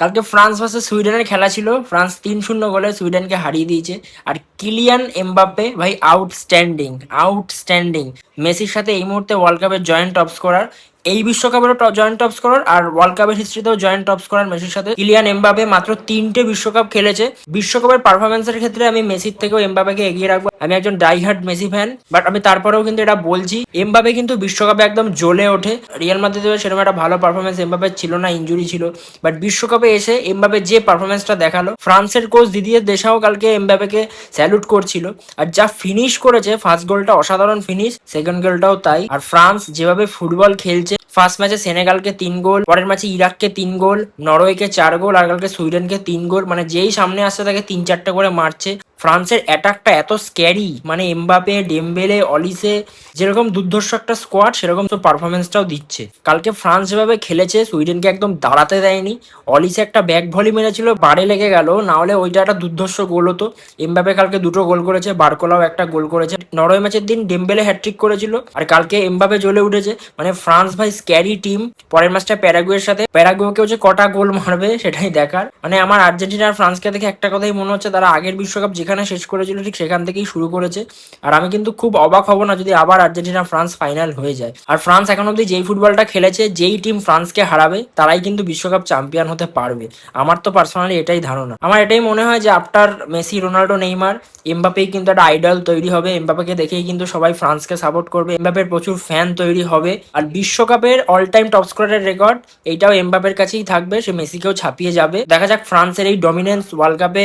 কালকে France versus সুইডেনের খেলা ছিল, ফ্রান্স 3-0 গোলে সুইডেনকে হারিয়ে দিয়েছে। আর কিলিয়ান এমবাপ্পে ভাই আউটস্ট্যান্ডিং, আউটস্ট্যান্ডিং। মেসির সাথে এই মুহূর্তে ওয়ার্ল্ড কাপের জয়েন্ট টপ স্কোরার, এই বিশ্বকাপেরও জয়েন্ট টপ স্কোরার, আর ওয়ার্ল্ড কাপের হিস্ট্রিতেও জয়েন্ট টপ স্কোরার মেসির সাথে। কিলিয়ান এমবাপ্পে মাত্র 3টে বিশ্বকাপ খেলেছে। বিশ্বকাপের পারফরমেন্সের ক্ষেত্রে আমি মেসির থেকেও এমবাপ্পেকে এগিয়ে রাখবো। আমি একজন ডাইহার্ড মেসি ফ্যান, বাট আমি তারপরেও কিন্তু এটা বলছি, এমবাপ্পে কিন্তু বিশ্বকাপে একদম জ্বলে ওঠে। রিয়াল মাদ্রিদে সেরকম একটা ভালো পারফরমেন্স এমবাপ্পের ছিল না, ইনজুরি ছিল। বাট বিশ্বকাপে এসে এমবাপ্পে যে পারফরমেন্সটা দেখালো, ফ্রান্সের কোচ দিদিয়ের দেশাও কালকে এমবাপ্পেকে স্যালুট করছিল। আর যা ফিনিশ করেছে, ফার্স্ট গোলটা অসাধারণ ফিনিশ, সেকেন্ড গোলটাও তাই। আর ফ্রান্স যেভাবে ফুটবল খেলছে, ফার্স্ট ম্যাচে সেনেগালকে 3 গোল, পরের ম্যাচে ইরাককে 3 গোল, নরওয়েকে 4 গোল, আর কালকে সুইডেনকে 3 গোল। মানে যেই সামনে আসছে তাকে 3-4টে করে মারছে। ফ্রান্সের অ্যাটাকটা এত স্ক্যারি, মানে এমবাপে, ডেমবেলে, অলিসে, যেরকম দুর্ধর্ষ একটা স্কোয়াড, সেরকম তো পারফরমেন্সটাও দিচ্ছে। কালকে ফ্রান্স যেভাবে খেলেছে, সুইডেনকে একদম দাঁড়াতে দেয়নি। অলিসে একটা ব্যাক ভলি মেরেছিল, বারে লেগে গেল, না হলে ওইটা একটা দুর্ধর্ষ গোল হতো। এমবাপে কালকে 2টো গোল করেছে, বারকোলাও একটা গোল করেছে। নরওয়ে ম্যাচের দিন ডেমবেলে হ্যাটট্রিক করেছিল, আর কালকে এমবাপে জ্বলে উঠেছে। মানে ফ্রান্স ভাই স্ক্যারি টিম। পরের ম্যাচটা প্যারাগুয়ের সাথে, প্যারাগুয়েকেও যে কটা গোল মারবে সেটাই দেখার। মানে আমার আর্জেন্টিনা আর ফ্রান্সকে দেখে একটা কথাই মনে হচ্ছে, তারা আগের বিশ্বকাপ যেখানে শেষ করেছিল ঠিক সেখান থেকেই শুরু করেছে। আর আমি কিন্তু খুব অবাক হব না যদি আবার আর্জেন্টিনা ফ্রান্স ফাইনাল হয়ে যায়। আর ফ্রান্স এখন অব্দি যেই ফুটবলটা খেলেছে, যেই টিম ফ্রান্সকে হারাবে তারাই কিন্তু বিশ্বকাপ চ্যাম্পিয়ন হতে পারবে। আমার তো পার্সোনালি এটাই ধারণা। আমার এটাই মনে হয় যে আফটার মেসি, রোনাল্ডো, নেইমার, এমবাপেই কিন্তু একটা আইডল তৈরি হবে। এমবাপেকে দেখেই কিন্তু সবাই ফ্রান্সকে সাপোর্ট করবে। এমবাপের প্রচুর ফ্যান তৈরি হবে। আর বিশ্বকাপের অল টাইম টপ স্কোরারের রেকর্ড এইটাও এমবাপের কাছেই থাকবে, সে মেসিকেও ছাপিয়ে যাবে। দেখা যাক ফ্রান্সের এই ডমিনেন্স ওয়ার্ল্ড কাপে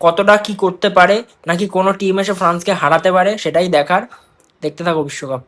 কতটা কি করতে পারে, নাকি কোনো টিম এসে ফ্রান্সকে হারাতে পারে, সেটাই দেখার। দেখতে থাকো বিশ্বকাপ।